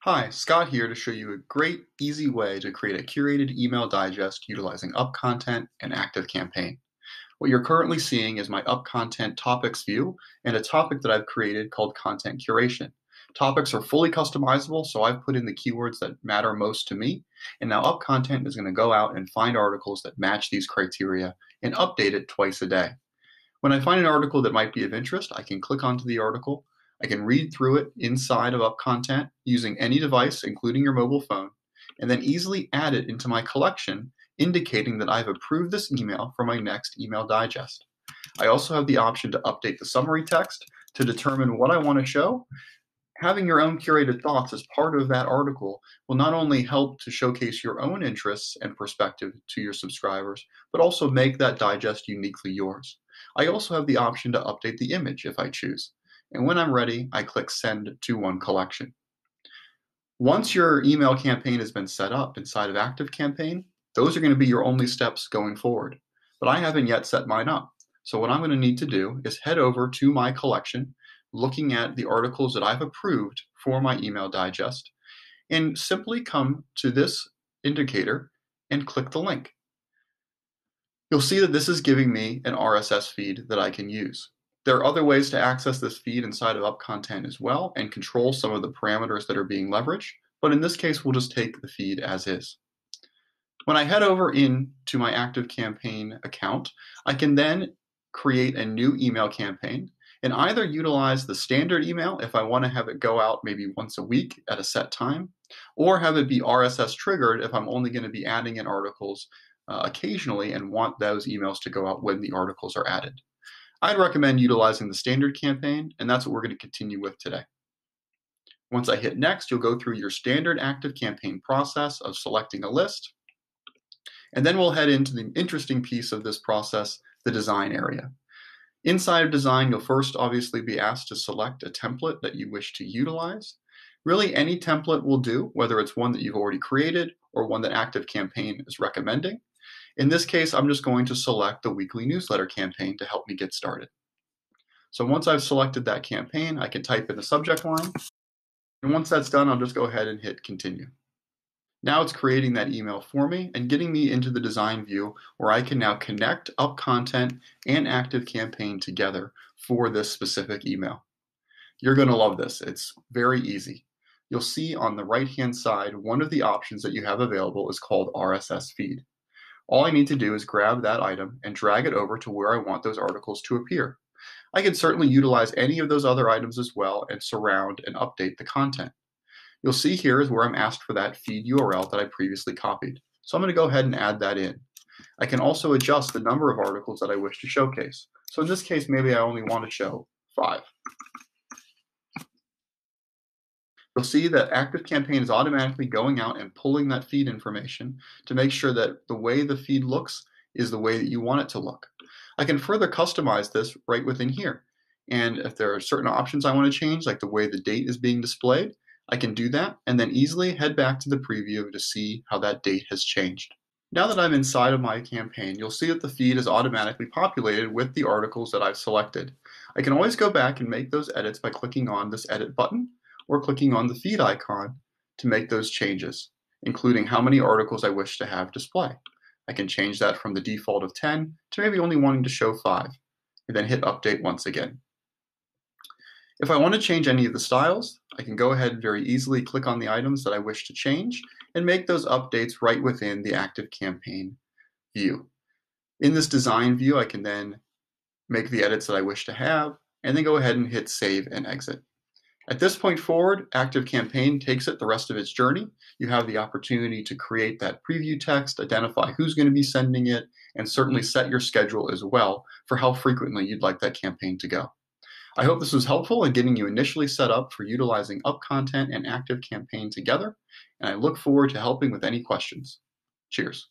Hi, Scott here to show you a great, easy way to create a curated email digest utilizing UpContent and ActiveCampaign. What you're currently seeing is my UpContent topics view and a topic that I've created called Content Curation. Topics are fully customizable, so I've put in the keywords that matter most to me, and now UpContent is going to go out and find articles that match these criteria and update it twice a day. When I find an article that might be of interest, I can click onto the article. I can read through it inside of UpContent using any device, including your mobile phone, and then easily add it into my collection, indicating that I've approved this email for my next email digest. I also have the option to update the summary text to determine what I want to show. Having your own curated thoughts as part of that article will not only help to showcase your own interests and perspective to your subscribers, but also make that digest uniquely yours. I also have the option to update the image if I choose. And when I'm ready, I click Send to One Collection. Once your email campaign has been set up inside of ActiveCampaign, those are going to be your only steps going forward. But I haven't yet set mine up. So what I'm going to need to do is head over to my collection, looking at the articles that I've approved for my email digest, and simply come to this indicator and click the link. You'll see that this is giving me an RSS feed that I can use. There are other ways to access this feed inside of UpContent as well and control some of the parameters that are being leveraged, but in this case, we'll just take the feed as is. When I head over into my ActiveCampaign account, I can then create a new email campaign and either utilize the standard email if I want to have it go out maybe once a week at a set time, or have it be RSS triggered if I'm only going to be adding in articles occasionally and want those emails to go out when the articles are added. I'd recommend utilizing the standard campaign, and that's what we're going to continue with today. Once I hit next, you'll go through your standard ActiveCampaign process of selecting a list, and then we'll head into the interesting piece of this process, the design area. Inside of design, you'll first obviously be asked to select a template that you wish to utilize. Really, any template will do, whether it's one that you've already created or one that ActiveCampaign is recommending. In this case, I'm just going to select the weekly newsletter campaign to help me get started. So once I've selected that campaign, I can type in the subject line. And once that's done, I'll just go ahead and hit continue. Now it's creating that email for me and getting me into the design view where I can now connect UpContent and ActiveCampaign together for this specific email. You're going to love this. It's very easy. You'll see on the right-hand side, one of the options that you have available is called RSS feed. All I need to do is grab that item and drag it over to where I want those articles to appear. I can certainly utilize any of those other items as well and surround and update the content. You'll see here is where I'm asked for that feed URL that I previously copied. So I'm going to go ahead and add that in. I can also adjust the number of articles that I wish to showcase. So in this case, maybe I only want to show 5. You'll see that ActiveCampaign is automatically going out and pulling that feed information to make sure that the way the feed looks is the way that you want it to look. I can further customize this right within here. And if there are certain options I want to change, like the way the date is being displayed, I can do that and then easily head back to the preview to see how that date has changed. Now that I'm inside of my campaign, you'll see that the feed is automatically populated with the articles that I've selected. I can always go back and make those edits by clicking on this edit button or clicking on the feed icon to make those changes, including how many articles I wish to have display. I can change that from the default of 10 to maybe only wanting to show 5, and then hit update once again. If I want to change any of the styles, I can go ahead and very easily click on the items that I wish to change and make those updates right within the ActiveCampaign view. In this design view, I can then make the edits that I wish to have, and then go ahead and hit save and exit. At this point forward, ActiveCampaign takes it the rest of its journey. You have the opportunity to create that preview text, identify who's going to be sending it, and certainly set your schedule as well for how frequently you'd like that campaign to go. I hope this was helpful in getting you initially set up for utilizing UpContent and ActiveCampaign together, and I look forward to helping with any questions. Cheers.